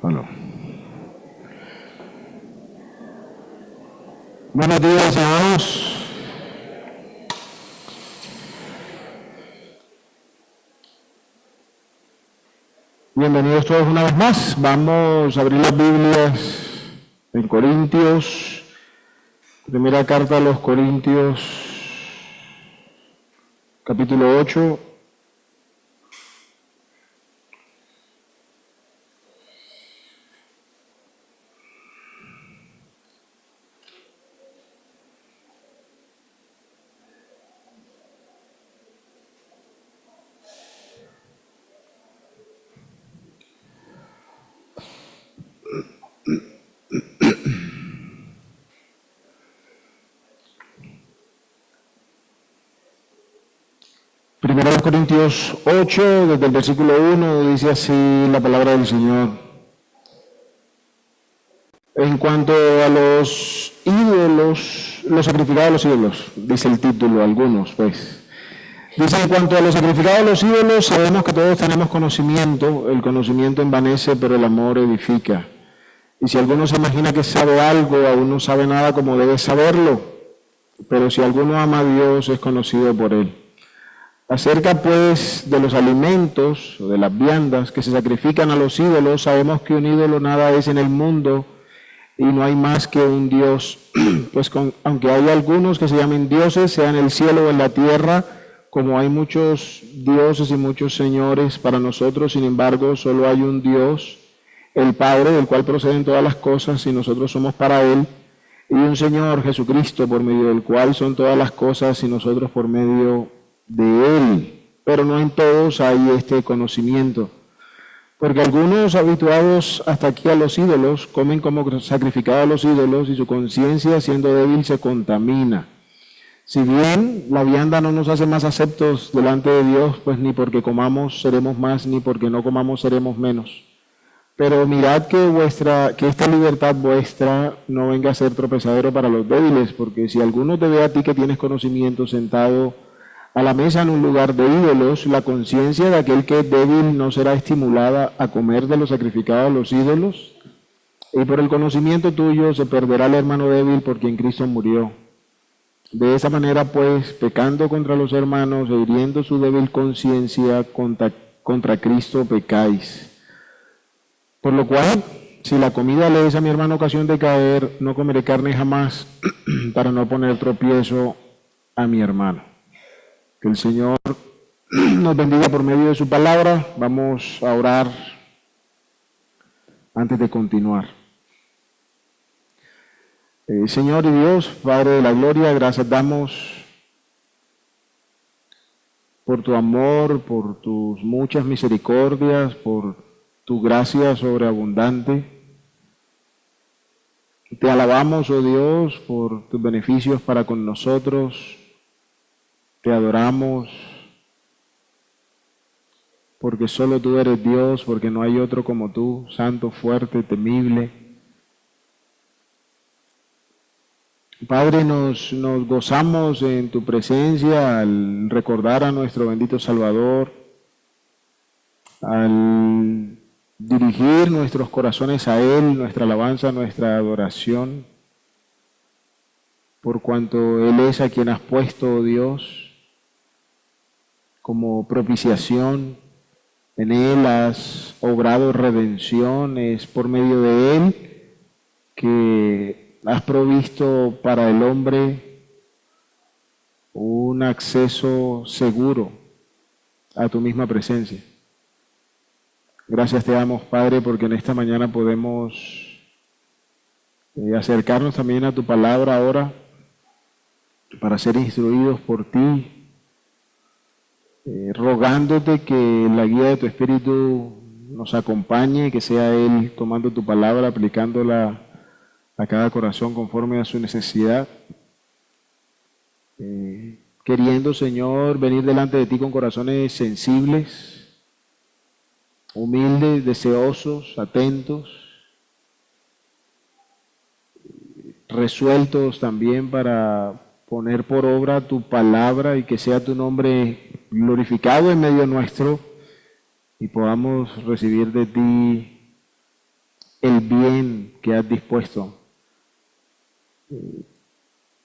Bueno. Buenos días, hermanos. Bienvenidos todos una vez más. Vamos a abrir las Biblias en Corintios. Primera carta a los Corintios, capítulo 8. Primera de Corintios 8, desde el versículo 1, dice así la palabra del Señor. En cuanto a los ídolos, los sacrificados a los ídolos, dice el título, algunos pues. Dice, en cuanto a los sacrificados a los ídolos, sabemos que todos tenemos conocimiento, el conocimiento envanece, pero el amor edifica. Y si alguno se imagina que sabe algo, aún no sabe nada como debe saberlo, pero si alguno ama a Dios, es conocido por él. Acerca pues de los alimentos, o de las viandas que se sacrifican a los ídolos, sabemos que un ídolo nada es en el mundo y no hay más que un Dios. Pues aunque hay algunos que se llamen dioses, sea en el cielo o en la tierra, como hay muchos dioses y muchos señores para nosotros, sin embargo, solo hay un Dios, el Padre, del cual proceden todas las cosas y nosotros somos para Él, y un Señor, Jesucristo, por medio del cual son todas las cosas y nosotros por medio de Él. Pero no en todos hay este conocimiento, porque algunos habituados hasta aquí a los ídolos comen como sacrificado a los ídolos y su conciencia, siendo débil, se contamina. Si bien la vianda no nos hace más aceptos delante de Dios, pues ni porque comamos seremos más, ni porque no comamos seremos menos. Pero mirad que esta libertad vuestra no venga a ser tropezadero para los débiles, porque si alguno te ve a ti que tienes conocimiento sentado a la mesa en un lugar de ídolos, la conciencia de aquel que es débil no será estimulada a comer de lo sacrificado a los ídolos, y por el conocimiento tuyo se perderá el hermano débil por quien Cristo murió. De esa manera, pues, pecando contra los hermanos e hiriendo su débil conciencia, contra Cristo pecáis. Por lo cual, si la comida le es a mi hermano ocasión de caer, no comeré carne jamás para no poner tropiezo a mi hermano. Que el Señor nos bendiga por medio de su palabra. Vamos a orar antes de continuar. Señor y Dios, Padre de la gloria, gracias damos por tu amor, por tus muchas misericordias, por tu gracia sobreabundante. Te alabamos, oh Dios, por tus beneficios para con nosotros. Te adoramos porque solo tú eres Dios, porque no hay otro como tú, santo, fuerte, temible. Padre, nos gozamos en tu presencia al recordar a nuestro bendito Salvador, al dirigir nuestros corazones a Él, nuestra alabanza, nuestra adoración, por cuanto Él es a quien has puesto, oh Dios, como propiciación. En Él has obrado redención, es por medio de Él que has provisto para el hombre un acceso seguro a tu misma presencia. Gracias te damos, Padre, porque en esta mañana podemos acercarnos también a tu palabra ahora para ser instruidos por ti, rogándote que la guía de tu Espíritu nos acompañe, que sea Él tomando tu palabra, aplicándola a cada corazón conforme a su necesidad. Queriendo, Señor, venir delante de ti con corazones sensibles, humildes, deseosos, atentos, resueltos también para poner por obra tu palabra y que sea tu nombre glorificado en medio nuestro y podamos recibir de ti el bien que has dispuesto.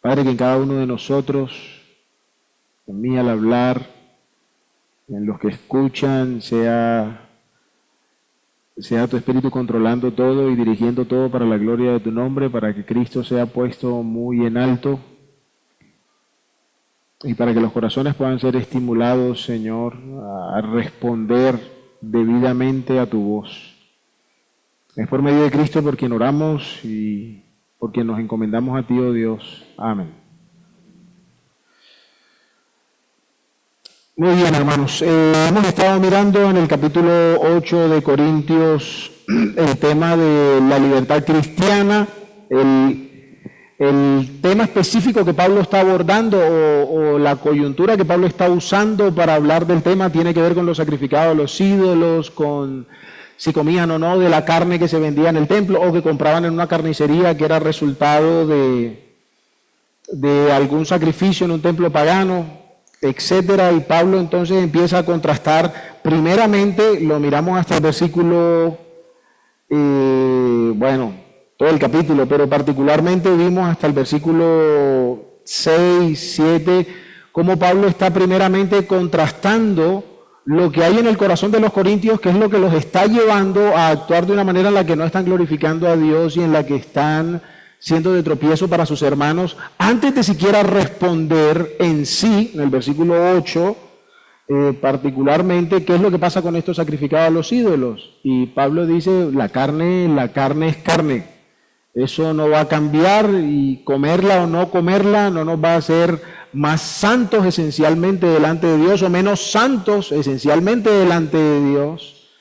Padre, que en cada uno de nosotros, en mí al hablar, en los que escuchan, sea tu Espíritu controlando todo y dirigiendo todo para la gloria de tu nombre, para que Cristo sea puesto muy en alto y para que los corazones puedan ser estimulados, Señor, a responder debidamente a tu voz. Es por medio de Cristo por quien oramos y por quien nos encomendamos a ti, oh Dios. Amén. Muy bien, hermanos. Hemos estado mirando en el capítulo 8 de Corintios el tema de la libertad cristiana, el tema específico que Pablo está abordando o la coyuntura que Pablo está usando para hablar del tema tiene que ver con los sacrificados a los ídolos, con si comían o no de la carne que se vendía en el templo o que compraban en una carnicería que era resultado de algún sacrificio en un templo pagano, etcétera. Y Pablo entonces empieza a contrastar, primeramente lo miramos hasta el versículo, todo el capítulo, pero particularmente vimos hasta el versículo 6, 7, cómo Pablo está primeramente contrastando lo que hay en el corazón de los corintios, que es lo que los está llevando a actuar de una manera en la que no están glorificando a Dios y en la que están siendo de tropiezo para sus hermanos, antes de siquiera responder en sí, en el versículo 8, particularmente, qué es lo que pasa con estos sacrificados a los ídolos. Y Pablo dice, la carne es carne. Eso no va a cambiar y comerla o no comerla no nos va a hacer más santos esencialmente delante de Dios o menos santos esencialmente delante de Dios.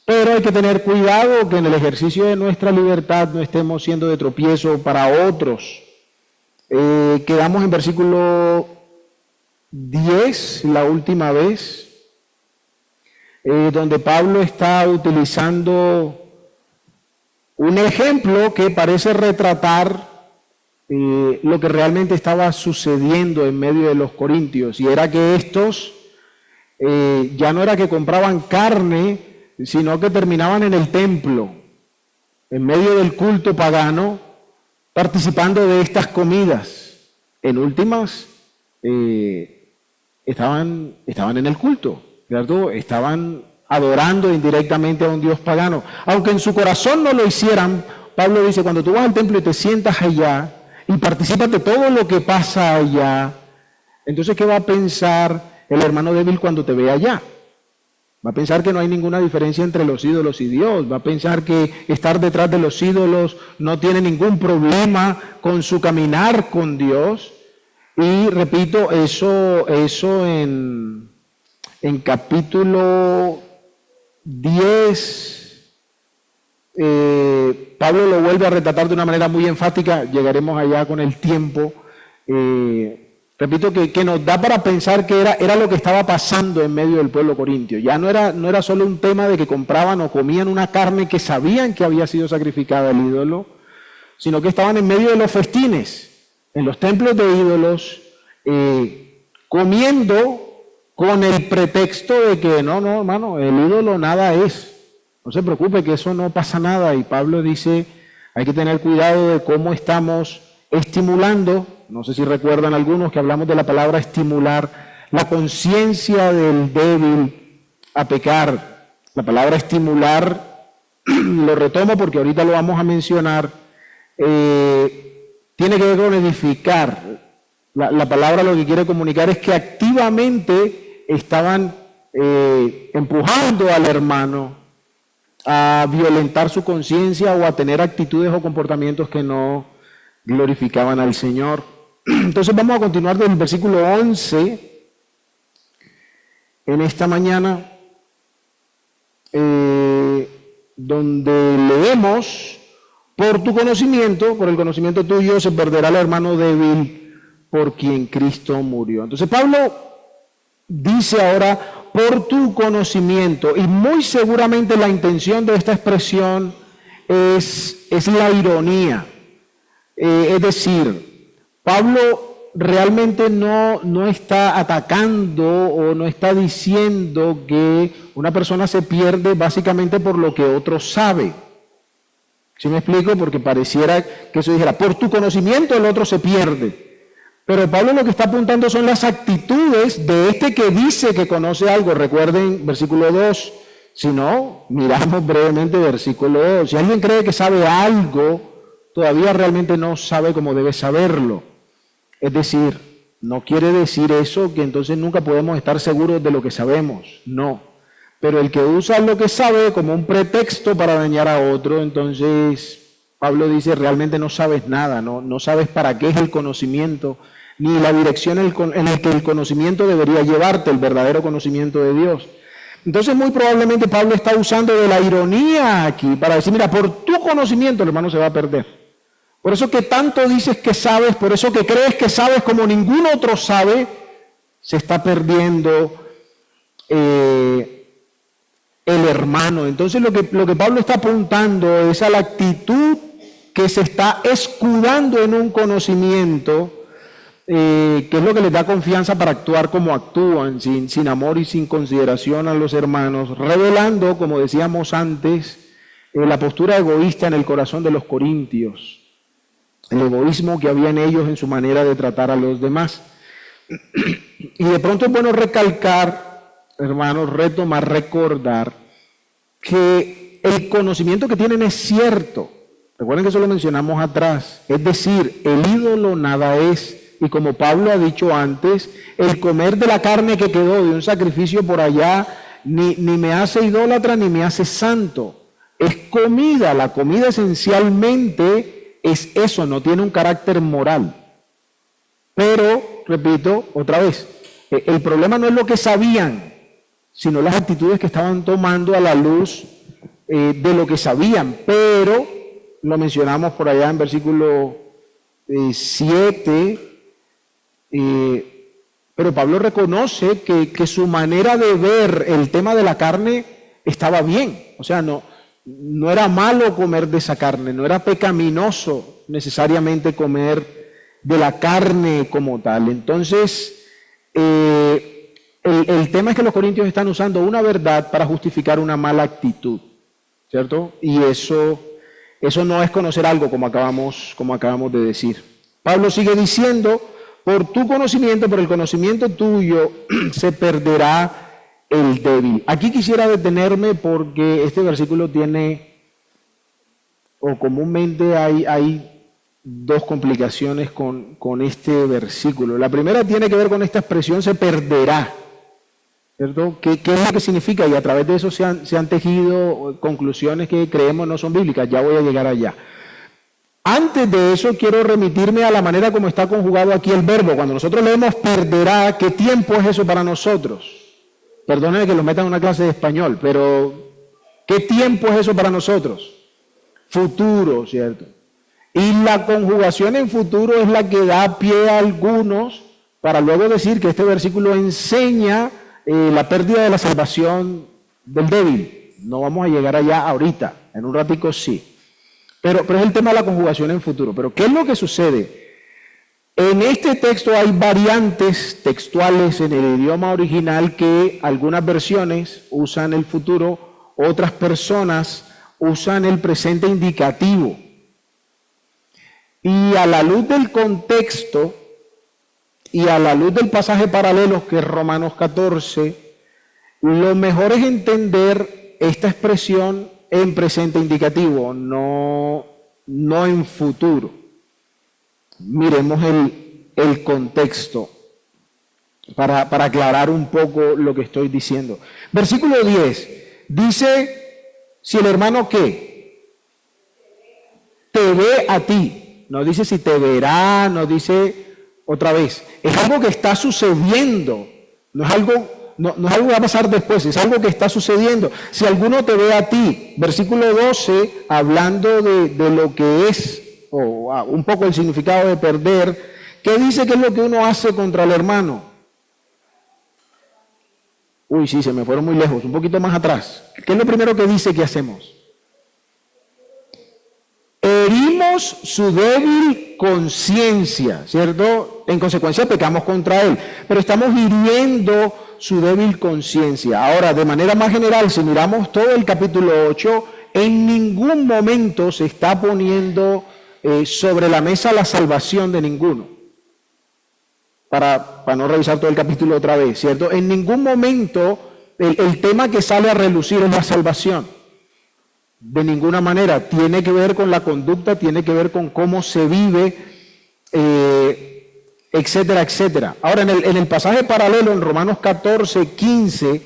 Pero hay que tener cuidado que en el ejercicio de nuestra libertad no estemos siendo de tropiezo para otros. Quedamos en versículo 10, la última vez, donde Pablo está utilizando un ejemplo que parece retratar lo que realmente estaba sucediendo en medio de los corintios, y era que estos ya no era que compraban carne, sino que terminaban en el templo, en medio del culto pagano, participando de estas comidas. En últimas, estaban en el culto, ¿cierto? Estaban adorando indirectamente a un Dios pagano. Aunque en su corazón no lo hicieran, Pablo dice, cuando tú vas al templo y te sientas allá y participas de todo lo que pasa allá, entonces, ¿qué va a pensar el hermano débil cuando te ve allá? Va a pensar que no hay ninguna diferencia entre los ídolos y Dios. Va a pensar que estar detrás de los ídolos no tiene ningún problema con su caminar con Dios. Y repito, eso en capítulo 10, Pablo lo vuelve a retratar de una manera muy enfática. Llegaremos allá con el tiempo. Repito que nos da para pensar que era lo que estaba pasando en medio del pueblo corintio. Ya no era solo un tema de que compraban o comían una carne que sabían que había sido sacrificada al ídolo, sino que estaban en medio de los festines, en los templos de ídolos, comiendo con el pretexto de que no, hermano, el ídolo nada es. No se preocupe que eso no pasa nada. Y Pablo dice, hay que tener cuidado de cómo estamos estimulando. No sé si recuerdan algunos que hablamos de la palabra estimular, la conciencia del débil a pecar. La palabra estimular, lo retomo porque ahorita lo vamos a mencionar, tiene que ver con edificar. La palabra lo que quiere comunicar es que activamente estaban empujando al hermano a violentar su conciencia o a tener actitudes o comportamientos que no glorificaban al Señor. Entonces vamos a continuar del versículo 11 en esta mañana, donde leemos, por tu conocimiento, por el conocimiento tuyo, se perderá el hermano débil por quien Cristo murió. Entonces Pablo dice ahora, por tu conocimiento, y muy seguramente la intención de esta expresión es la ironía. Es decir, Pablo realmente no está atacando o no está diciendo que una persona se pierde básicamente por lo que otro sabe. ¿Sí me explico? Porque pareciera que eso dijera, por tu conocimiento el otro se pierde. Pero Pablo lo que está apuntando son las actitudes de este que dice que conoce algo. Recuerden versículo 2. Si no, miramos brevemente versículo 2. Si alguien cree que sabe algo, todavía realmente no sabe cómo debe saberlo. Es decir, no quiere decir eso que entonces nunca podemos estar seguros de lo que sabemos. No. Pero el que usa lo que sabe como un pretexto para dañar a otro, entonces Pablo dice, realmente no sabes nada, no sabes para qué es el conocimiento, ni la dirección en la que el conocimiento debería llevarte, el verdadero conocimiento de Dios. Entonces muy probablemente Pablo está usando de la ironía aquí para decir, mira, por tu conocimiento el hermano se va a perder. Por eso que tanto dices que sabes, por eso que crees que sabes como ningún otro sabe, se está perdiendo el hermano. Entonces lo que Pablo está apuntando es a la actitud que se está escudando en un conocimiento, que es lo que les da confianza para actuar como actúan, sin amor y sin consideración a los hermanos, revelando, como decíamos antes, la postura egoísta en el corazón de los corintios, el egoísmo que había en ellos en su manera de tratar a los demás. Y de pronto es bueno recalcar, hermanos, retomar, recordar que el conocimiento que tienen es cierto. Recuerden que eso lo mencionamos atrás. Es decir, el ídolo nada es. Y como Pablo ha dicho antes, el comer de la carne que quedó de un sacrificio por allá ni me hace idólatra ni me hace santo. Es comida. La comida esencialmente es eso, no tiene un carácter moral. Pero, repito, otra vez, el problema no es lo que sabían, sino las actitudes que estaban tomando a la luz de lo que sabían. Pero, lo mencionamos por allá en versículo 7, pero Pablo reconoce que su manera de ver el tema de la carne estaba bien. O sea, no era malo comer de esa carne, no era pecaminoso necesariamente comer de la carne como tal. Entonces, el tema es que los corintios están usando una verdad para justificar una mala actitud, ¿cierto? Y eso no es conocer algo, como acabamos de decir. Pablo sigue diciendo, por tu conocimiento, por el conocimiento tuyo, se perderá el débil. Aquí quisiera detenerme porque este versículo tiene, o comúnmente hay dos complicaciones con este versículo. La primera tiene que ver con esta expresión, se perderá, ¿cierto? ¿Qué es lo que significa? Y a través de eso se han tejido conclusiones que creemos no son bíblicas. Ya voy a llegar allá. Antes de eso quiero remitirme a la manera como está conjugado aquí el verbo. Cuando nosotros leemos perderá, ¿qué tiempo es eso para nosotros? Perdónenme que lo metan en una clase de español, pero ¿qué tiempo es eso para nosotros? Futuro, ¿cierto? Y la conjugación en futuro es la que da pie a algunos para luego decir que este versículo enseña la pérdida de la salvación del débil. No vamos a llegar allá ahorita, en un ratico sí. Pero es el tema de la conjugación en futuro. Pero ¿qué es lo que sucede? En este texto hay variantes textuales en el idioma original que algunas versiones usan el futuro, otras personas usan el presente indicativo. Y a la luz del contexto y a la luz del pasaje paralelo que es Romanos 14, lo mejor es entender esta expresión en presente indicativo, no en futuro. Miremos el contexto para aclarar un poco lo que estoy diciendo. Versículo 10 dice, si el hermano ¿qué? Te ve a ti. No dice si te verá, no dice otra vez. Es algo que está sucediendo, no es algo que va a pasar después, es algo que está sucediendo. Si alguno te ve a ti, versículo 12, hablando de lo que es, un poco el significado de perder, ¿qué dice que es lo que uno hace contra el hermano? Uy, sí, se me fueron muy lejos, un poquito más atrás. ¿Qué es lo primero que dice que hacemos? Herimos su débil conciencia, ¿cierto? En consecuencia pecamos contra él, pero estamos hiriendo su débil conciencia. Ahora, de manera más general, si miramos todo el capítulo 8, en ningún momento se está poniendo sobre la mesa la salvación de ninguno. Para no revisar todo el capítulo otra vez, ¿cierto? En ningún momento el tema que sale a relucir es la salvación. De ninguna manera. Tiene que ver con la conducta, tiene que ver con cómo se vive, etcétera, etcétera. Ahora, en el pasaje paralelo, en Romanos 14, 15,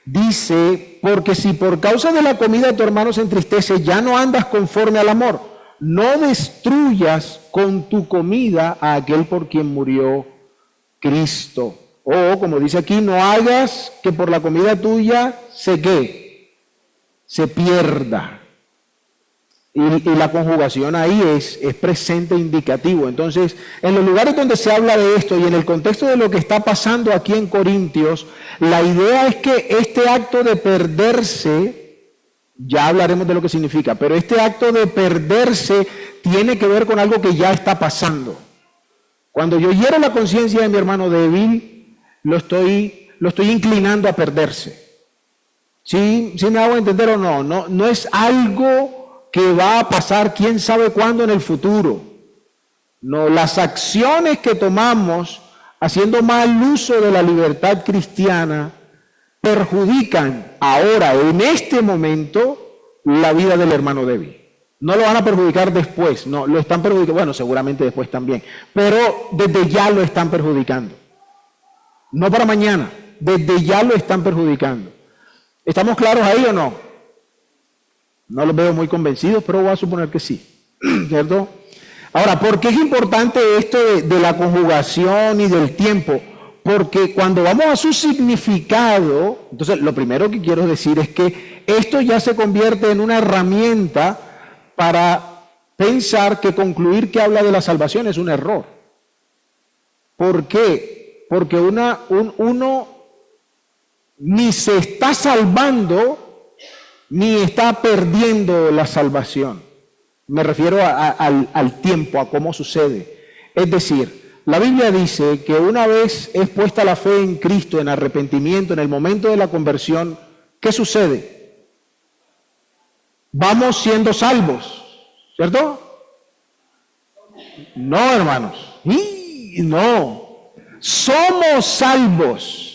dice, porque si por causa de la comida tu hermano se entristece, ya no andas conforme al amor. No destruyas con tu comida a aquel por quien murió Cristo. O, como dice aquí, no hagas que por la comida tuya se pierda. Y la conjugación ahí es presente indicativo. Entonces, en los lugares donde se habla de esto y en el contexto de lo que está pasando aquí en Corintios, la idea es que este acto de perderse, ya hablaremos de lo que significa, pero este acto de perderse tiene que ver con algo que ya está pasando. Cuando yo hiero la conciencia de mi hermano débil, lo estoy inclinando a perderse. ¿Sí me hago entender o no? No es algo que va a pasar quién sabe cuándo en el futuro. No, las acciones que tomamos haciendo mal uso de la libertad cristiana perjudican ahora, en este momento, la vida del hermano débil. No lo van a perjudicar después, no, lo están perjudicando, bueno, seguramente después también, pero desde ya lo están perjudicando. No para mañana, desde ya lo están perjudicando. ¿Estamos claros ahí o no? No los veo muy convencidos, pero voy a suponer que sí, ¿cierto? Ahora, ¿por qué es importante esto de la conjugación y del tiempo? Porque cuando vamos a su significado, entonces lo primero que quiero decir es que esto ya se convierte en una herramienta para pensar que concluir que habla de la salvación es un error. ¿Por qué? Porque uno ni se está salvando ni está perdiendo la salvación. Me refiero al tiempo, a cómo sucede. Es decir, la Biblia dice que una vez es puesta la fe en Cristo, en arrepentimiento, en el momento de la conversión, ¿qué sucede? Vamos siendo salvos, ¿cierto? No, hermanos. No. Somos salvos.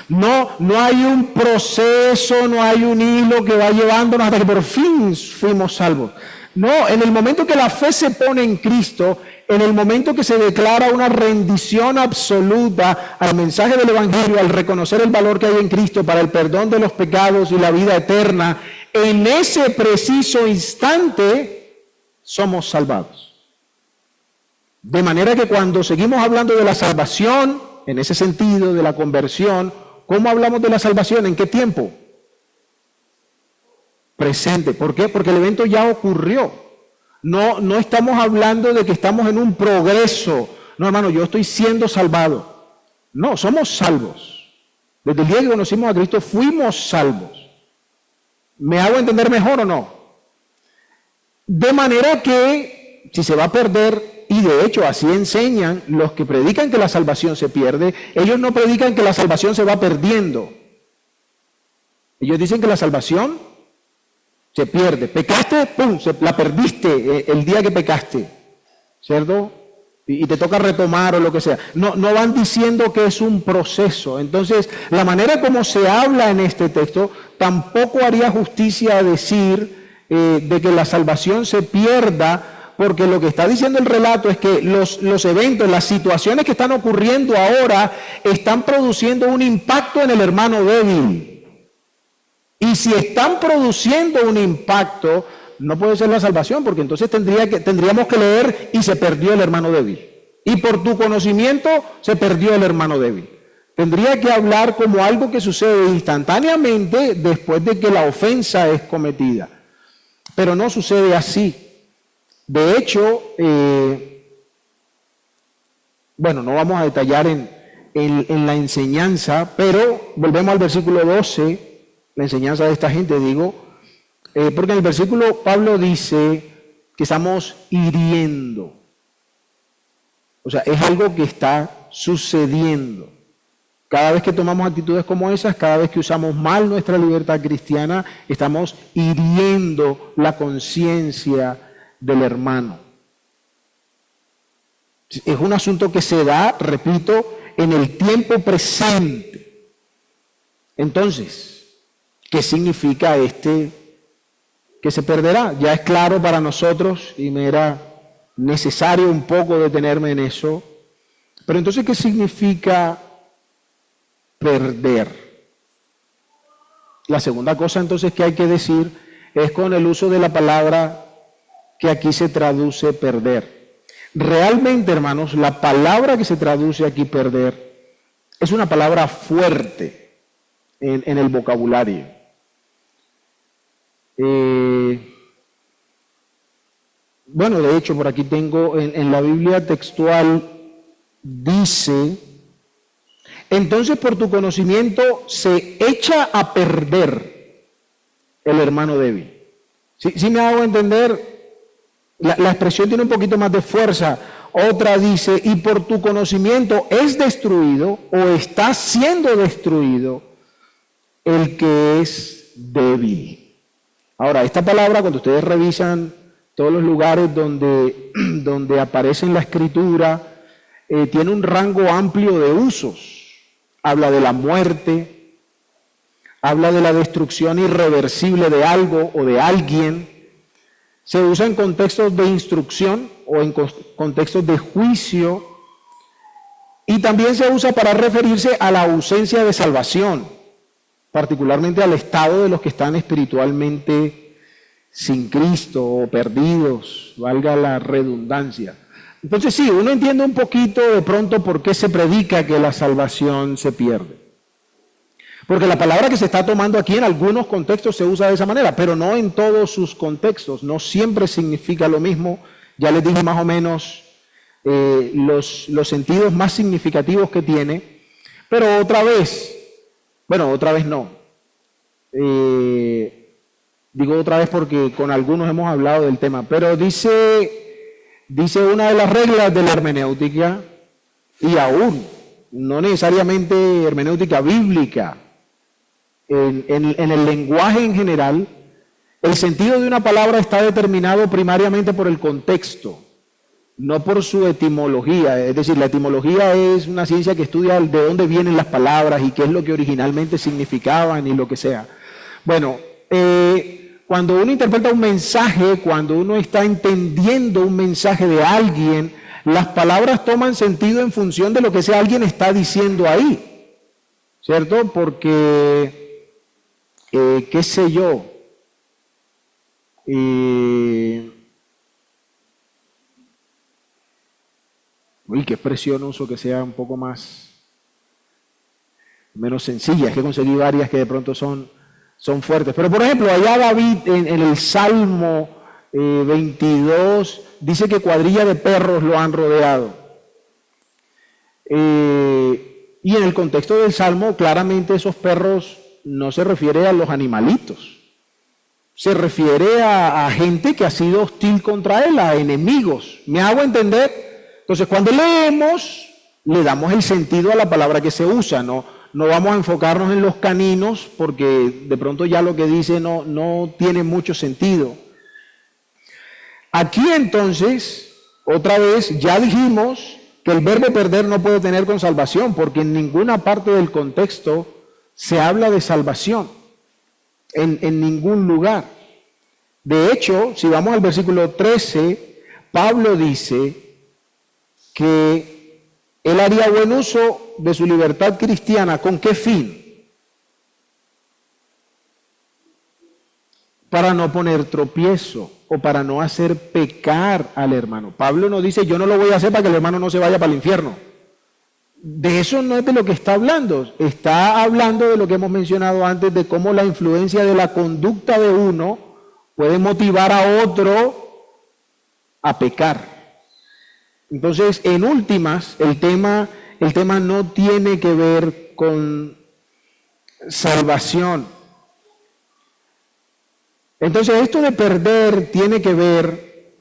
No hay un proceso, no hay un hilo que va llevándonos hasta que por fin fuimos salvos. No, en el momento que la fe se pone en Cristo, en el momento que se declara una rendición absoluta al mensaje del Evangelio, al reconocer el valor que hay en Cristo para el perdón de los pecados y la vida eterna, en ese preciso instante somos salvados. De manera que cuando seguimos hablando de la salvación, en ese sentido, de la conversión, ¿cómo hablamos de la salvación? ¿En qué tiempo? Presente. ¿Por qué? Porque el evento ya ocurrió. No estamos hablando de que estamos en un progreso. No, hermano, yo estoy siendo salvado. No, somos salvos. Desde el día que conocimos a Cristo fuimos salvos. ¿Me hago entender mejor o no? De manera que si se va a perder, y de hecho así enseñan los que predican que la salvación se pierde, ellos no predican que la salvación se va perdiendo. Ellos dicen que la salvación se pierde. Pecaste, ¡pum!, la perdiste el día que pecaste, ¿cierto? Y te toca retomar o lo que sea. No van diciendo que es un proceso. Entonces, la manera como se habla en este texto tampoco haría justicia a decir de que la salvación se pierda, porque lo que está diciendo el relato es que los eventos, las situaciones que están ocurriendo ahora están produciendo un impacto en el hermano débil. Y si están produciendo un impacto, no puede ser la salvación, porque entonces tendríamos que leer y se perdió el hermano débil. Y por tu conocimiento se perdió el hermano débil. Tendría que hablar como algo que sucede instantáneamente después de que la ofensa es cometida. Pero no sucede así. De hecho, bueno, no vamos a detallar en la enseñanza, pero volvemos al versículo 12, la enseñanza de esta gente, digo, porque en el versículo Pablo dice que estamos hiriendo. O sea, es algo que está sucediendo. Cada vez que tomamos actitudes como esas, cada vez que usamos mal nuestra libertad cristiana, estamos hiriendo la conciencia del hermano. Es un asunto que se da, repito, en el tiempo presente. Entonces, ¿qué significa que se perderá? Ya es claro para nosotros y me era necesario un poco detenerme en eso. Pero entonces, ¿qué significa perder? La segunda cosa entonces que hay que decir es con el uso de la palabra que aquí se traduce perder. Realmente, hermanos, la palabra que se traduce aquí perder es una palabra fuerte en el vocabulario. Bueno, de hecho, por aquí tengo en la Biblia textual, dice: entonces por tu conocimiento se echa a perder el hermano débil. ¿Sí me hago entender? La expresión tiene un poquito más de fuerza. Otra dice: y por tu conocimiento es destruido o está siendo destruido el que es débil. Ahora, esta palabra, cuando ustedes revisan todos los lugares donde aparece en la Escritura, tiene un rango amplio de usos. Habla de la muerte, habla de la destrucción irreversible de algo o de alguien. Se usa en contextos de instrucción o en contextos de juicio, y también se usa para referirse a la ausencia de salvación, particularmente al estado de los que están espiritualmente sin Cristo o perdidos, valga la redundancia. Entonces sí, uno entiende un poquito de pronto por qué se predica que la salvación se pierde. Porque la palabra que se está tomando aquí en algunos contextos se usa de esa manera, pero no en todos sus contextos, no siempre significa lo mismo. Ya les dije más o menos los sentidos más significativos que tiene, pero otra vez no. Digo otra vez porque con algunos hemos hablado del tema, pero dice una de las reglas de la hermenéutica, y aún no necesariamente hermenéutica bíblica, en el lenguaje en general, el sentido de una palabra está determinado primariamente por el contexto, no por su etimología. Es decir, la etimología es una ciencia que estudia de dónde vienen las palabras y qué es lo que originalmente significaban y lo que sea. Bueno, cuando uno interpreta un mensaje, cuando uno está entendiendo un mensaje de alguien, las palabras toman sentido en función de lo que ese alguien está diciendo ahí, ¿cierto? Porque, qué sé yo, qué expresión uso que sea un poco menos sencilla. Es que conseguí varias que de pronto son fuertes. Pero por ejemplo, allá David en el Salmo 22 dice que cuadrilla de perros lo han rodeado. Y en el contexto del Salmo, claramente esos perros no se refiere a los animalitos. Se refiere a gente que ha sido hostil contra él, a enemigos. ¿Me hago entender? Entonces, cuando leemos, le damos el sentido a la palabra que se usa, no vamos a enfocarnos en los caninos, porque de pronto ya lo que dice no tiene mucho sentido. Aquí entonces, otra vez, ya dijimos que el verbo perder no puede tener con salvación, porque en ninguna parte del contexto se habla de salvación, en ningún lugar. De hecho, si vamos al versículo 13, Pablo dice que él haría buen uso de su libertad cristiana. ¿Con qué fin? Para no poner tropiezo o para no hacer pecar al hermano. Pablo no dice: yo no lo voy a hacer para que el hermano no se vaya para el infierno. De eso no es de lo que está hablando. Está hablando de lo que hemos mencionado antes, de cómo la influencia de la conducta de uno puede motivar a otro a pecar. Entonces, en últimas, el tema no tiene que ver con salvación. Entonces, esto de perder tiene que ver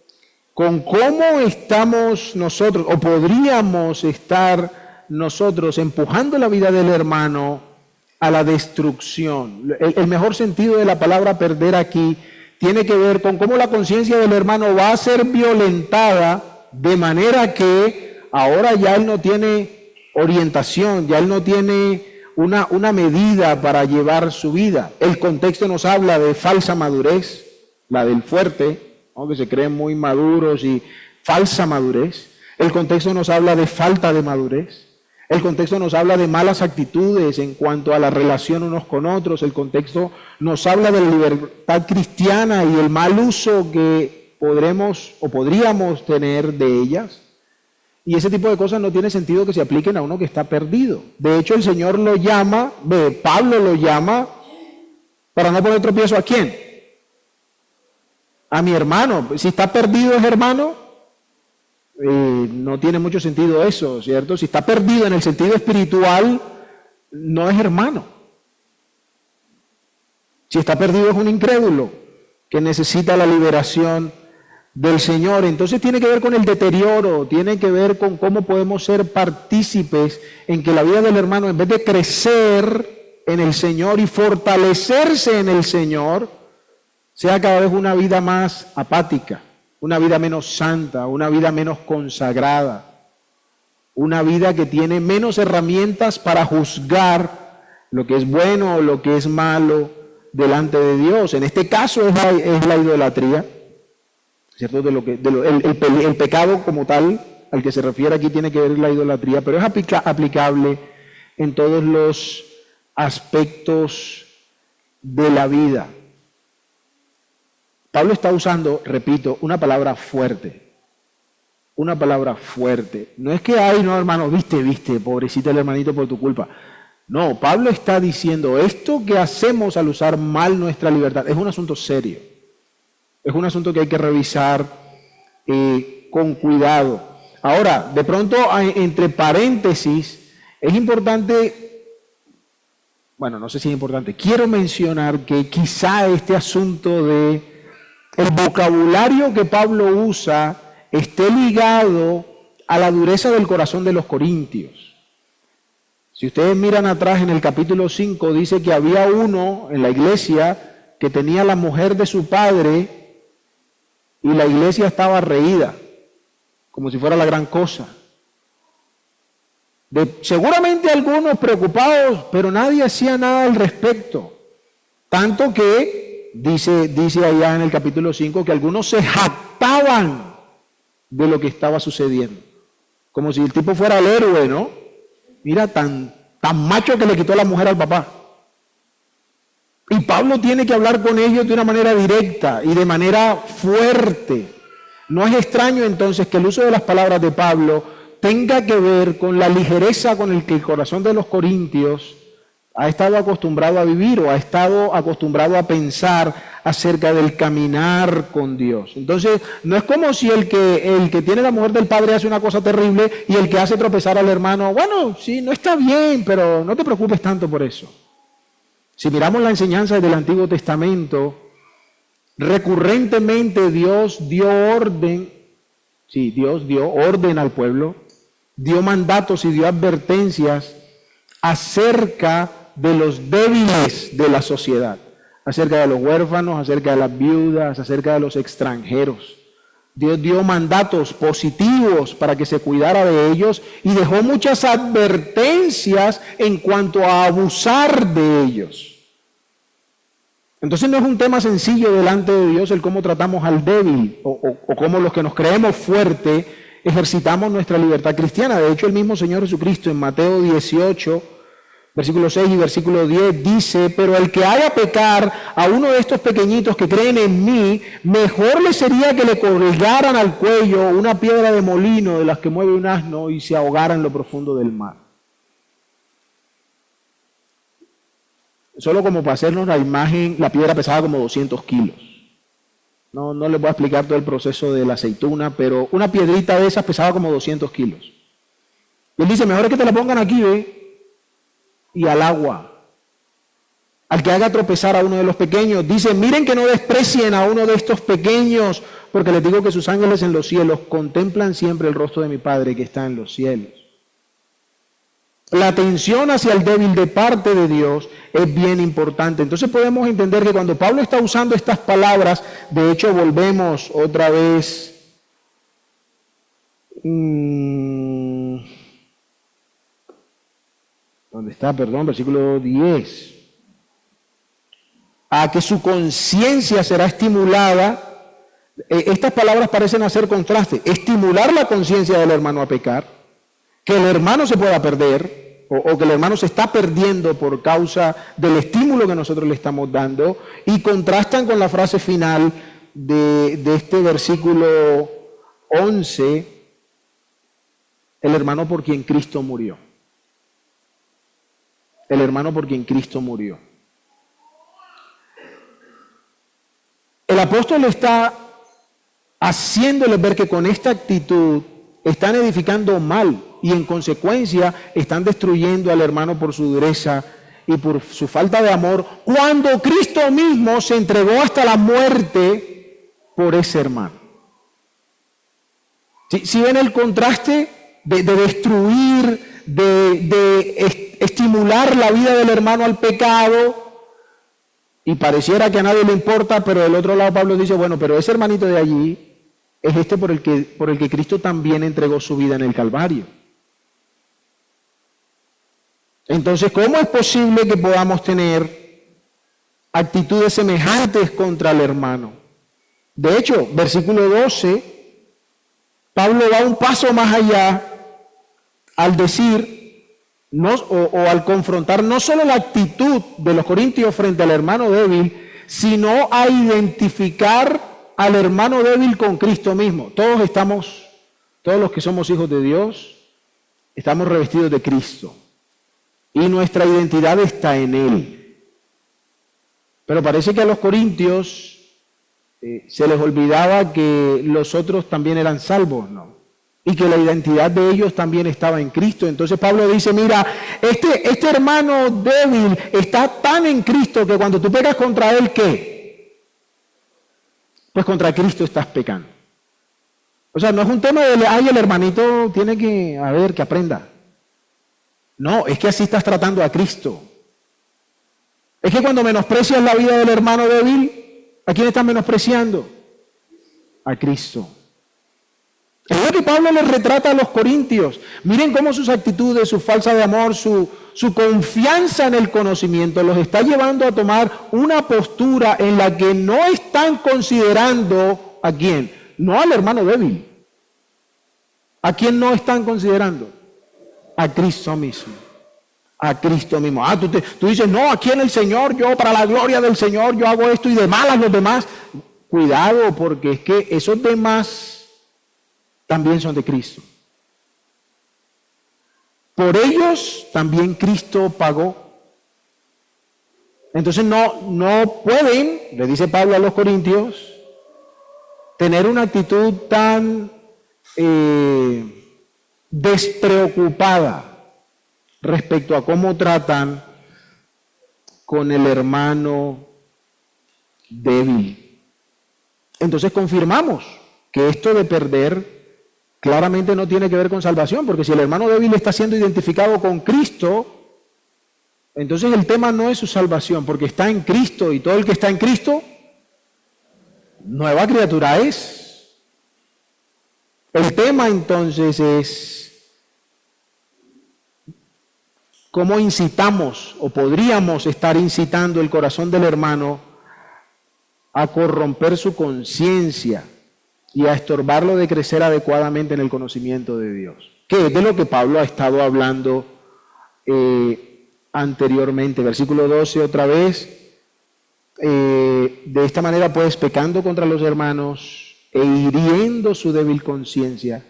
con cómo estamos nosotros, o podríamos estar nosotros empujando la vida del hermano a la destrucción. El mejor sentido de la palabra perder aquí tiene que ver con cómo la conciencia del hermano va a ser violentada de manera que ahora ya él no tiene orientación, ya él no tiene una medida para llevar su vida. El contexto nos habla de falsa madurez, la del fuerte, ¿no?, que se creen muy maduros, y falsa madurez. El contexto nos habla de falta de madurez. El contexto nos habla de malas actitudes en cuanto a la relación unos con otros. El contexto nos habla de la libertad cristiana y el mal uso que podríamos tener de ellas. Y ese tipo de cosas no tiene sentido que se apliquen a uno que está perdido. De hecho, el Señor lo llama, Pablo lo llama, para no poner tropiezo ¿a quién? A mi hermano. Si está perdido es hermano, no tiene mucho sentido eso, ¿cierto? Si está perdido en el sentido espiritual, no es hermano. Si está perdido es un incrédulo que necesita la liberación del Señor. Entonces tiene que ver con el deterioro, tiene que ver con cómo podemos ser partícipes en que la vida del hermano, en vez de crecer en el Señor y fortalecerse en el Señor, sea cada vez una vida más apática, una vida menos santa, una vida menos consagrada, una vida que tiene menos herramientas para juzgar lo que es bueno o lo que es malo delante de Dios. En este caso es la idolatría, ¿cierto? El pecado como tal, al que se refiere aquí, tiene que ver la idolatría, pero es aplicable en todos los aspectos de la vida. Pablo está usando, repito, una palabra fuerte. Una palabra fuerte. No es que, ay, no, hermano, viste, pobrecito el hermanito por tu culpa. No, Pablo está diciendo, esto que hacemos al usar mal nuestra libertad es un asunto serio. Es un asunto que hay que revisar con cuidado. Ahora, de pronto, entre paréntesis, es importante, bueno, no sé si es importante, quiero mencionar que quizá este asunto de el vocabulario que Pablo usa esté ligado a la dureza del corazón de los corintios. Si ustedes miran atrás en el capítulo 5, dice que había uno en la iglesia que tenía la mujer de su padre y la iglesia estaba reída, como si fuera la gran cosa. Seguramente algunos preocupados, pero nadie hacía nada al respecto. Tanto que dice allá en el capítulo 5 que algunos se jactaban de lo que estaba sucediendo. Como si el tipo fuera el héroe, ¿no? Mira, tan macho que le quitó la mujer al papá. Y Pablo tiene que hablar con ellos de una manera directa y de manera fuerte. No es extraño entonces que el uso de las palabras de Pablo tenga que ver con la ligereza con el que el corazón de los corintios ha estado acostumbrado a vivir o ha estado acostumbrado a pensar acerca del caminar con Dios. Entonces, no es como si el que tiene la mujer del padre hace una cosa terrible y el que hace tropezar al hermano, bueno, sí, no está bien, pero no te preocupes tanto por eso. Si miramos la enseñanza del Antiguo Testamento, recurrentemente Dios dio orden al pueblo, dio mandatos y dio advertencias acerca de los débiles de la sociedad, acerca de los huérfanos, acerca de las viudas, acerca de los extranjeros. Dios dio mandatos positivos para que se cuidara de ellos y dejó muchas advertencias en cuanto a abusar de ellos. Entonces no es un tema sencillo delante de Dios el cómo tratamos al débil o cómo los que nos creemos fuertes ejercitamos nuestra libertad cristiana. De hecho, el mismo Señor Jesucristo en Mateo 18, versículo 6 y versículo 10 dice, pero el que haga pecar a uno de estos pequeñitos que creen en mí, mejor le sería que le colgaran al cuello una piedra de molino de las que mueve un asno y se ahogara en lo profundo del mar. Solo como para hacernos la imagen, la piedra pesaba como 200 kilos. No les voy a explicar todo el proceso de la aceituna, pero una piedrita de esas pesaba como 200 kilos. Y él dice, mejor es que te la pongan aquí, y al agua. Al que haga tropezar a uno de los pequeños. Dice, miren que no desprecien a uno de estos pequeños, porque les digo que sus ángeles en los cielos contemplan siempre el rostro de mi Padre que está en los cielos. La atención hacia el débil de parte de Dios es bien importante. Entonces podemos entender que cuando Pablo está usando estas palabras, de hecho volvemos otra vez. ¿Dónde está? Perdón, versículo 10. A que su conciencia será estimulada. Estas palabras parecen hacer contraste. Estimular la conciencia del hermano a pecar, que el hermano se pueda perder, o que el hermano se está perdiendo por causa del estímulo que nosotros le estamos dando, y contrastan con la frase final de este versículo 11, el hermano por quien Cristo murió. El hermano por quien Cristo murió. El apóstol está haciéndoles ver que con esta actitud están edificando mal y en consecuencia están destruyendo al hermano por su dureza y por su falta de amor, cuando Cristo mismo se entregó hasta la muerte por ese hermano. ¿Sí ven el contraste de destruir, de estimular la vida del hermano al pecado? Y pareciera que a nadie le importa, pero del otro lado Pablo dice, bueno, pero ese hermanito de allí es este por el que Cristo también entregó su vida en el Calvario. Entonces, ¿cómo es posible que podamos tener actitudes semejantes contra el hermano? De hecho, versículo 12, Pablo va un paso más allá al decir, o al confrontar no solo la actitud de los corintios frente al hermano débil, sino a identificar al hermano débil con Cristo mismo. Todos los que somos hijos de Dios, estamos revestidos de Cristo. Y nuestra identidad está en Él. Pero parece que a los corintios se les olvidaba que los otros también eran salvos, ¿no? Y que la identidad de ellos también estaba en Cristo. Entonces Pablo dice, mira, este hermano débil está tan en Cristo que cuando tú pecas contra él, ¿qué? Pues contra Cristo estás pecando. O sea, no es un tema de, ay, el hermanito tiene que aprenda. No, es que así estás tratando a Cristo. Es que cuando menosprecias la vida del hermano débil, ¿a quién estás menospreciando? A Cristo. Es lo que Pablo les retrata a los corintios. Miren cómo sus actitudes, su falsa de amor, su confianza en el conocimiento los está llevando a tomar una postura en la que no están considerando ¿a quién? No al hermano débil. ¿A quién no están considerando? A Cristo mismo. A Cristo mismo. Tú dices, no, aquí en el Señor, yo para la gloria del Señor, yo hago esto y de malas los demás. Cuidado, porque es que esos demás también son de Cristo. Por ellos también Cristo pagó. Entonces no pueden, le dice Pablo a los corintios, tener una actitud tan despreocupada respecto a cómo tratan con el hermano débil. Entonces confirmamos que esto de perder claramente no tiene que ver con salvación, porque si el hermano débil está siendo identificado con Cristo, entonces el tema no es su salvación, porque está en Cristo y todo el que está en Cristo, nueva criatura es. El tema entonces es cómo incitamos o podríamos estar incitando el corazón del hermano a corromper su conciencia y a estorbarlo de crecer adecuadamente en el conocimiento de Dios. Que es de lo que Pablo ha estado hablando anteriormente. Versículo 12 otra vez. De esta manera pues pecando contra los hermanos e hiriendo su débil conciencia,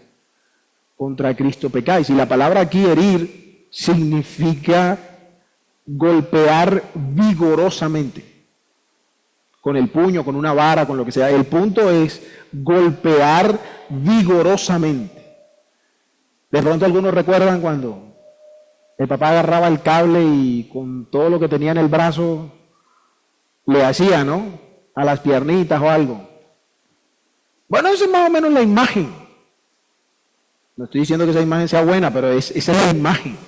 contra Cristo pecáis. Y la palabra aquí herir significa golpear vigorosamente. Con el puño, con una vara, con lo que sea. El punto es golpear vigorosamente. De pronto algunos recuerdan cuando el papá agarraba el cable y con todo lo que tenía en el brazo le hacía, ¿no? A las piernitas o algo. Bueno, esa es más o menos la imagen. No estoy diciendo que esa imagen sea buena, pero esa es la imagen.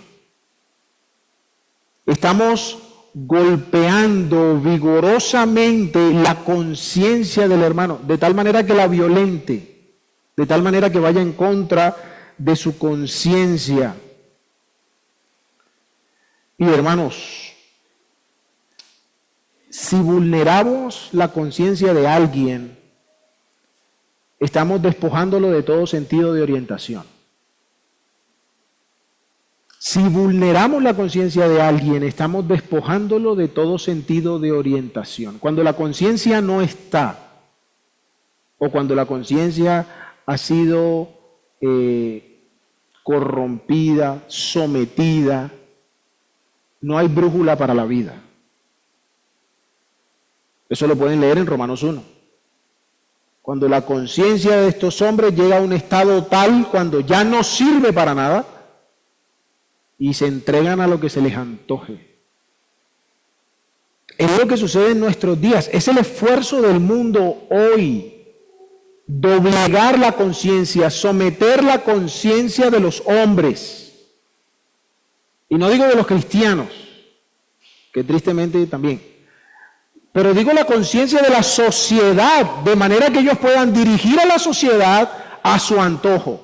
estamos golpeando vigorosamente la conciencia del hermano, de tal manera que la violente, de tal manera que vaya en contra de su conciencia. Y hermanos, si vulneramos la conciencia de alguien, estamos despojándolo de todo sentido de orientación. Si vulneramos la conciencia de alguien, estamos despojándolo de todo sentido de orientación. Cuando la conciencia no está, o cuando la conciencia ha sido corrompida, sometida, no hay brújula para la vida. Eso lo pueden leer en Romanos 1. Cuando la conciencia de estos hombres llega a un estado tal, cuando ya no sirve para nada, y se entregan a lo que se les antoje. Es lo que sucede en nuestros días. Es el esfuerzo del mundo hoy. Doblegar la conciencia, someter la conciencia de los hombres. Y no digo de los cristianos, que tristemente también. Pero digo la conciencia de la sociedad, de manera que ellos puedan dirigir a la sociedad a su antojo.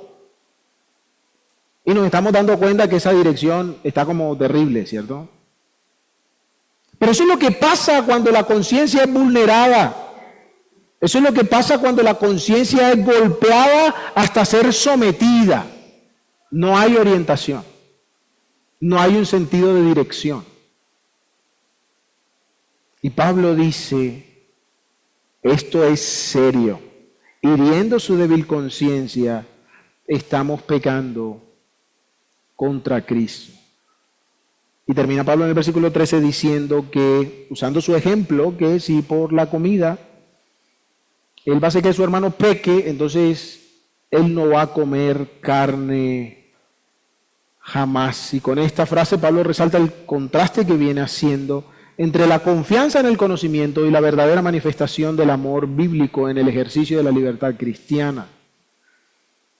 Y nos estamos dando cuenta que esa dirección está como terrible, ¿cierto? Pero eso es lo que pasa cuando la conciencia es vulnerada. Eso es lo que pasa cuando la conciencia es golpeada hasta ser sometida. No hay orientación. No hay un sentido de dirección. Y Pablo dice, esto es serio. Hiriendo su débil conciencia, estamos pecando contra Cristo. Y termina Pablo en el versículo 13 diciendo que, usando su ejemplo, que si por la comida él va a hacer que su hermano peque, entonces él no va a comer carne jamás. Y con esta frase Pablo resalta el contraste que viene haciendo entre la confianza en el conocimiento y la verdadera manifestación del amor bíblico en el ejercicio de la libertad cristiana.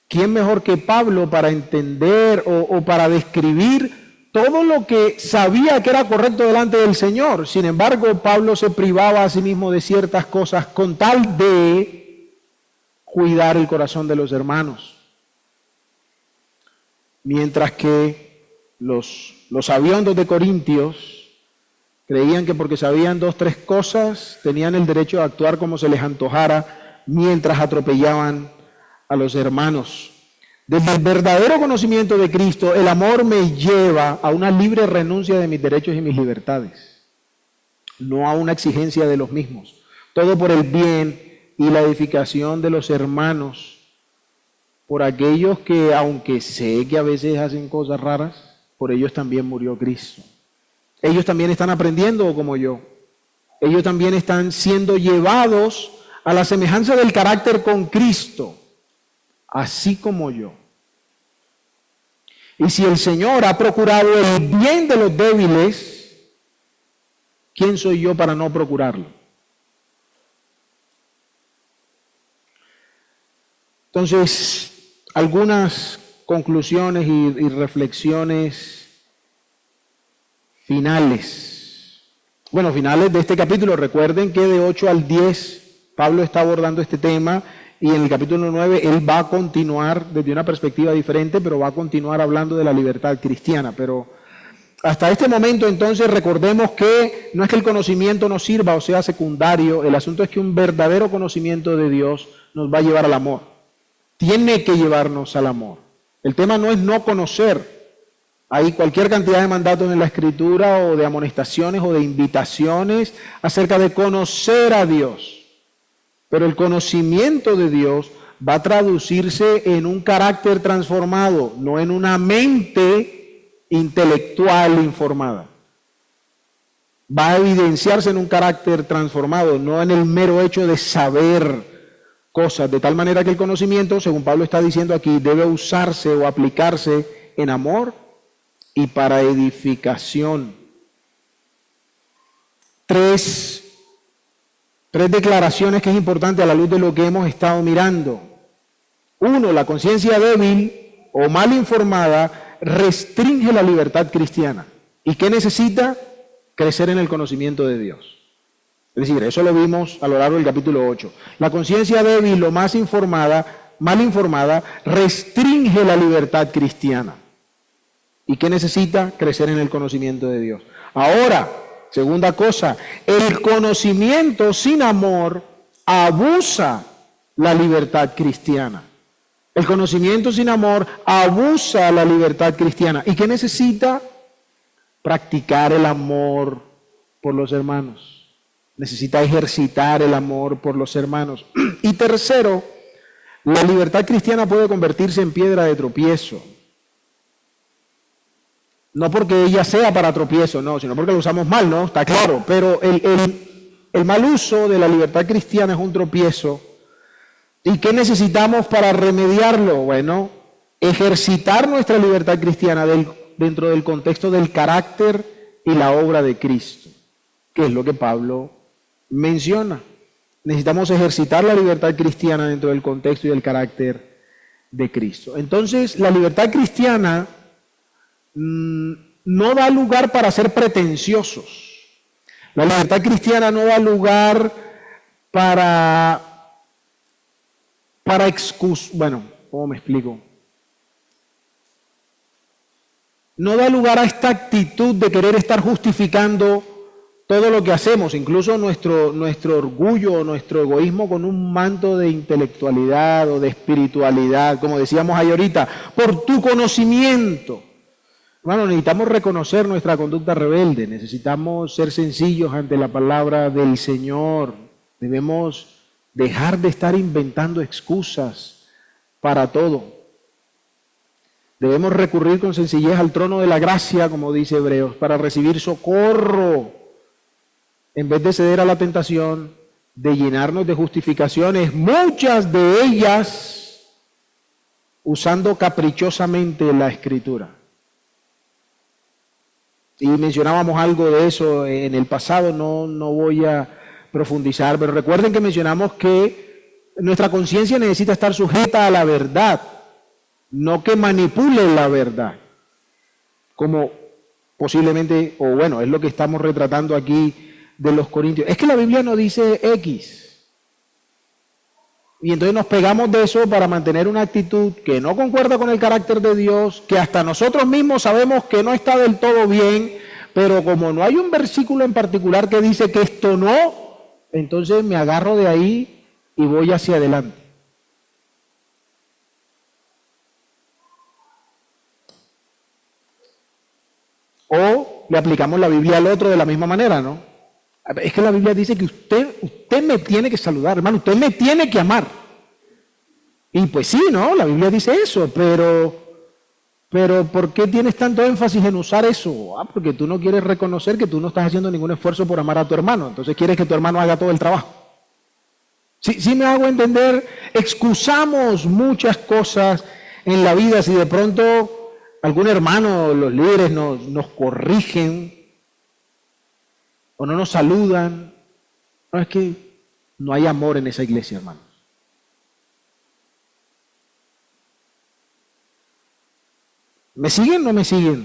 ¿Quién mejor que Pablo para entender o para describir todo lo que sabía que era correcto delante del Señor? Sin embargo, Pablo se privaba a sí mismo de ciertas cosas con tal de cuidar el corazón de los hermanos. Mientras que los sabiondos de Corintios creían que porque sabían 2 o 3 cosas tenían el derecho de actuar como se les antojara mientras atropellaban a los hermanos. Desde el verdadero conocimiento de Cristo, el amor me lleva a una libre renuncia de mis derechos y mis libertades, no a una exigencia de los mismos. Todo por el bien y la edificación de los hermanos, por aquellos que, aunque sé que a veces hacen cosas raras, por ellos también murió Cristo. Ellos también están aprendiendo como yo. Ellos también están siendo llevados a la semejanza del carácter con Cristo, así como yo. Y si el Señor ha procurado el bien de los débiles, ¿quién soy yo para no procurarlo? Entonces, algunas conclusiones y reflexiones finales. Bueno, finales de este capítulo. Recuerden que de 8 al 10 Pablo está abordando este tema. Y en el capítulo 9 él va a continuar desde una perspectiva diferente, pero va a continuar hablando de la libertad cristiana. Pero hasta este momento entonces recordemos que no es que el conocimiento nos sirva o sea secundario, el asunto es que un verdadero conocimiento de Dios nos va a llevar al amor. Tiene que llevarnos al amor. El tema no es no conocer. Hay cualquier cantidad de mandatos en la Escritura o de amonestaciones o de invitaciones acerca de conocer a Dios. Pero el conocimiento de Dios va a traducirse en un carácter transformado, no en una mente intelectual informada. Va a evidenciarse en un carácter transformado, no en el mero hecho de saber cosas, de tal manera que el conocimiento, según Pablo está diciendo aquí, debe usarse o aplicarse en amor y para edificación. Tres declaraciones que es importante a la luz de lo que hemos estado mirando. 1, la conciencia débil o mal informada restringe la libertad cristiana. ¿Y qué necesita? Crecer en el conocimiento de Dios. Es decir, eso lo vimos a lo largo del capítulo 8. La conciencia débil o mal informada, restringe la libertad cristiana. ¿Y qué necesita? Crecer en el conocimiento de Dios. Ahora, segunda cosa, el conocimiento sin amor abusa la libertad cristiana. El conocimiento sin amor abusa la libertad cristiana. ¿Y qué necesita? Practicar el amor por los hermanos. Necesita ejercitar el amor por los hermanos. Y tercero, la libertad cristiana puede convertirse en piedra de tropiezo. No porque ella sea para tropiezo, no, sino porque lo usamos mal, ¿no? Está claro. Pero el mal uso de la libertad cristiana es un tropiezo. ¿Y qué necesitamos para remediarlo? Bueno, ejercitar nuestra libertad cristiana dentro del contexto del carácter y la obra de Cristo, que es lo que Pablo menciona. Necesitamos ejercitar la libertad cristiana dentro del contexto y del carácter de Cristo. Entonces, la libertad cristiana no da lugar para ser pretenciosos. La libertad cristiana no da lugar para bueno, ¿cómo me explico? No da lugar a esta actitud de querer estar justificando todo lo que hacemos, incluso nuestro orgullo, nuestro egoísmo con un manto de intelectualidad o de espiritualidad, como decíamos ahí ahorita, por tu conocimiento. Bueno, necesitamos reconocer nuestra conducta rebelde, necesitamos ser sencillos ante la palabra del Señor, debemos dejar de estar inventando excusas para todo. Debemos recurrir con sencillez al trono de la gracia, como dice Hebreos, para recibir socorro, en vez de ceder a la tentación de llenarnos de justificaciones, muchas de ellas usando caprichosamente la Escritura. Y mencionábamos algo de eso en el pasado, no voy a profundizar, pero recuerden que mencionamos que nuestra conciencia necesita estar sujeta a la verdad, no que manipule la verdad, como posiblemente, o bueno, es lo que estamos retratando aquí de los Corintios. Es que la Biblia no dice X. Y entonces nos pegamos de eso para mantener una actitud que no concuerda con el carácter de Dios, que hasta nosotros mismos sabemos que no está del todo bien, pero como no hay un versículo en particular que dice que esto no, entonces me agarro de ahí y voy hacia adelante. O le aplicamos la Biblia al otro de la misma manera, ¿no? Es que la Biblia dice que usted me tiene que saludar, hermano, usted me tiene que amar. Y pues sí, ¿no? La Biblia dice eso, pero ¿por qué tienes tanto énfasis en usar eso? Porque tú no quieres reconocer que tú no estás haciendo ningún esfuerzo por amar a tu hermano, entonces quieres que tu hermano haga todo el trabajo. Sí me hago entender, excusamos muchas cosas en la vida. Si de pronto algún hermano, los líderes nos corrigen o no nos saludan, no, es que no hay amor en esa iglesia, hermano. ¿Me siguen o no me siguen?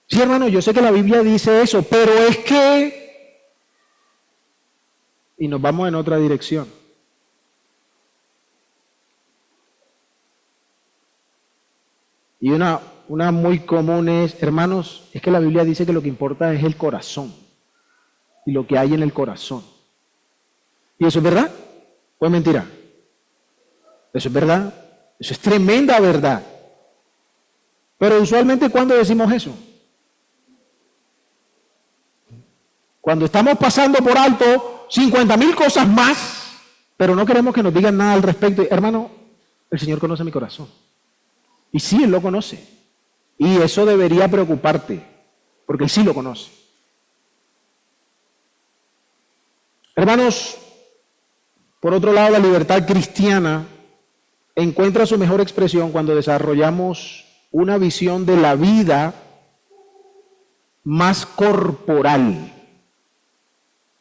Sí, hermano, yo sé que la Biblia dice eso, pero es que... Y nos vamos en otra dirección. Y una muy común es, hermanos, es que la Biblia dice que lo que importa es el corazón y lo que hay en el corazón. ¿Y eso es verdad o es mentira? Eso es verdad. Eso es tremenda verdad. Pero usualmente, ¿cuándo decimos eso? Cuando estamos pasando por alto 50,000 cosas más, pero no queremos que nos digan nada al respecto. Hermano, el Señor conoce mi corazón. Y sí, Él lo conoce. Y eso debería preocuparte, porque Él sí lo conoce. Hermanos, por otro lado, la libertad cristiana encuentra su mejor expresión cuando desarrollamos una visión de la vida más corporal.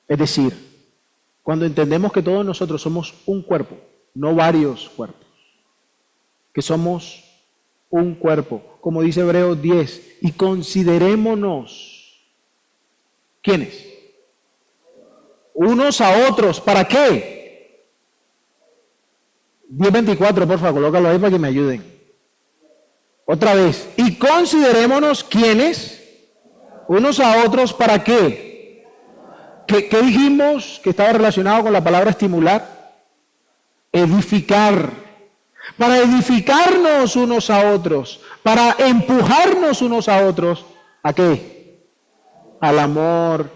Es decir, cuando entendemos que todos nosotros somos un cuerpo, no varios cuerpos, que somos un cuerpo, como dice Hebreos 10, y considerémonos, ¿quiénes? Unos a otros, ¿para qué? 10:24, por favor, colócalo ahí para que me ayuden. Otra vez, y considerémonos, ¿quiénes? Unos a otros, ¿para qué? ¿Qué dijimos que estaba relacionado con la palabra estimular? Edificar. Para edificarnos unos a otros, para empujarnos unos a otros, ¿a qué? Al amor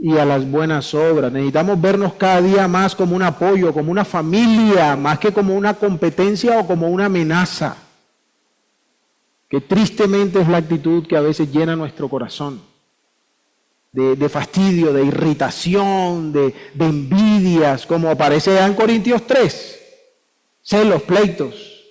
y a las buenas obras. Necesitamos vernos cada día más como un apoyo, como una familia, más que como una competencia o como una amenaza, que tristemente es la actitud que a veces llena nuestro corazón, de fastidio, de irritación, de envidias, como aparece en Corintios 3. Celos, pleitos.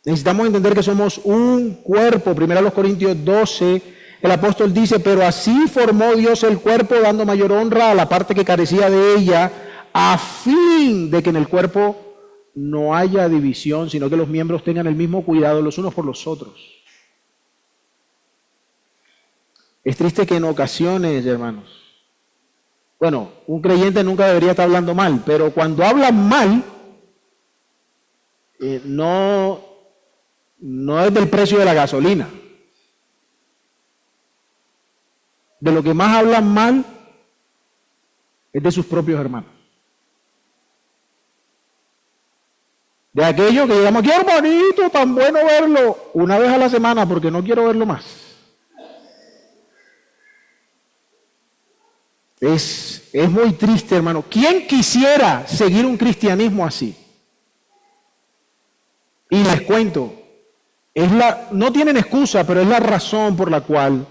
Necesitamos entender que somos un cuerpo. Primero los Corintios 12, el apóstol dice, pero así formó Dios el cuerpo, dando mayor honra a la parte que carecía de ella, a fin de que en el cuerpo no haya división, sino que los miembros tengan el mismo cuidado los unos por los otros. Es triste que en ocasiones, hermanos, bueno, un creyente nunca debería estar hablando mal, pero cuando hablan mal, no es del precio de la gasolina. De lo que más hablan mal es de sus propios hermanos. De aquello que digamos, qué hermanito, tan bueno verlo una vez a la semana porque no quiero verlo más. Es muy triste, hermano. ¿Quién quisiera seguir un cristianismo así? Y les cuento, no tienen excusa, pero es la razón por la cual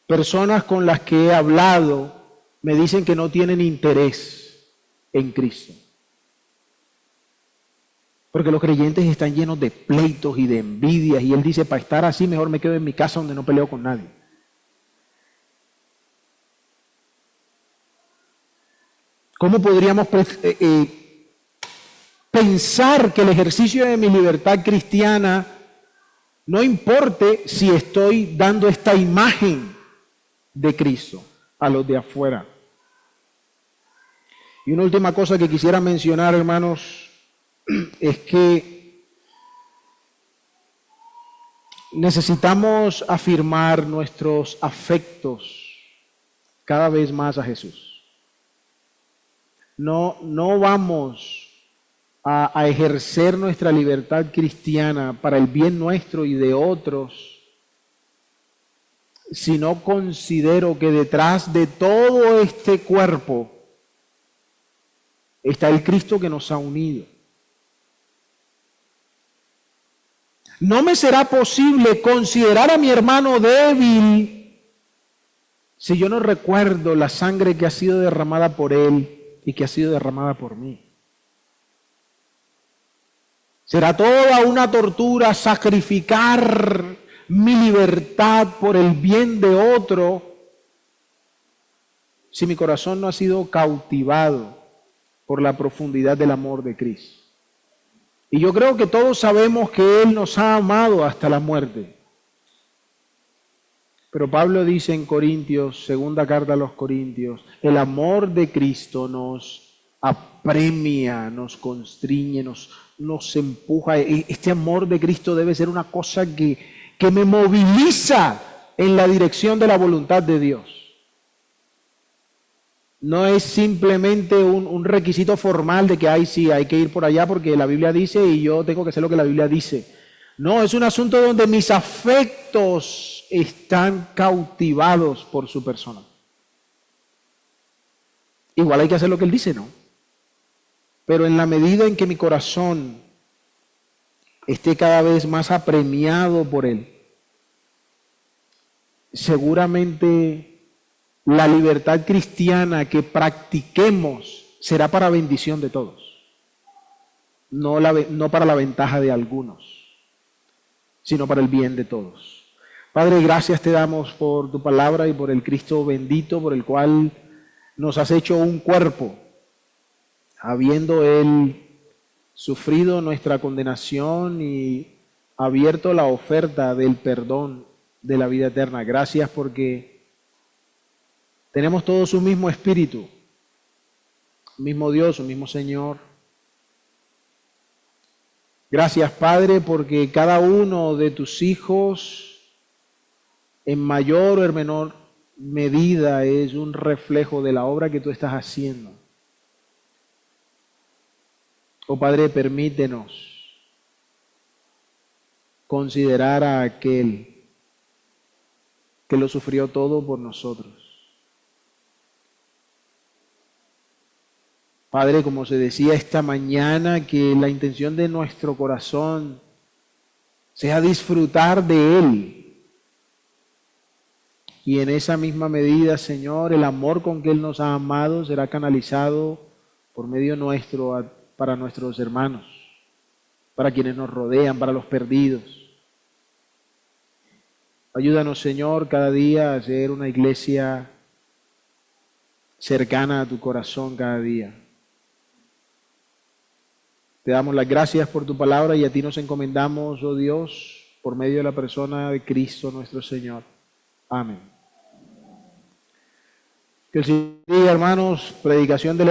personas con las que he hablado me dicen que no tienen interés en Cristo. Porque los creyentes están llenos de pleitos y de envidias, y él dice, para estar así mejor me quedo en mi casa donde no peleo con nadie. ¿Cómo podríamos pensar que el ejercicio de mi libertad cristiana no importe si estoy dando esta imagen de Cristo a los de afuera? Y una última cosa que quisiera mencionar, hermanos, es que necesitamos afirmar nuestros afectos cada vez más a Jesús. No vamos a ejercer nuestra libertad cristiana para el bien nuestro y de otros, si no considero que detrás de todo este cuerpo está el Cristo que nos ha unido. No me será posible considerar a mi hermano débil si yo no recuerdo la sangre que ha sido derramada por él y que ha sido derramada por mí. Será toda una tortura sacrificar mi libertad por el bien de otro si mi corazón no ha sido cautivado por la profundidad del amor de Cristo. Y yo creo que todos sabemos que Él nos ha amado hasta la muerte. Pero Pablo dice en Corintios, segunda carta a los Corintios, el amor de Cristo nos apremia, nos constriñe, nos empuja. Este amor de Cristo debe ser una cosa que me moviliza en la dirección de la voluntad de Dios. No es simplemente un requisito formal de que sí, hay que ir por allá porque la Biblia dice y yo tengo que hacer lo que la Biblia dice. No, es un asunto donde mis afectos están cautivados por su persona. Igual hay que hacer lo que Él dice, ¿no? Pero en la medida en que mi corazón esté cada vez más apremiado por Él, seguramente la libertad cristiana que practiquemos será para bendición de todos, no para la ventaja de algunos, sino para el bien de todos. Padre, gracias te damos por tu palabra y por el Cristo bendito, por el cual nos has hecho un cuerpo, habiendo Él sufrido nuestra condenación y abierto la oferta del perdón de la vida eterna. Gracias porque tenemos todos un mismo espíritu, un mismo Dios, un mismo Señor. Gracias, Padre, porque cada uno de tus hijos, en mayor o en menor medida, es un reflejo de la obra que tú estás haciendo. Oh Padre, permítenos considerar a aquel que lo sufrió todo por nosotros. Padre, como se decía esta mañana, que la intención de nuestro corazón sea disfrutar de Él. Y en esa misma medida, Señor, el amor con que Él nos ha amado será canalizado por medio nuestro para nuestros hermanos, para quienes nos rodean, para los perdidos. Ayúdanos, Señor, cada día a ser una iglesia cercana a tu corazón cada día. Te damos las gracias por tu palabra y a ti nos encomendamos, oh Dios, por medio de la persona de Cristo nuestro Señor. Amén. Que el Señor diga, hermanos, predicación de la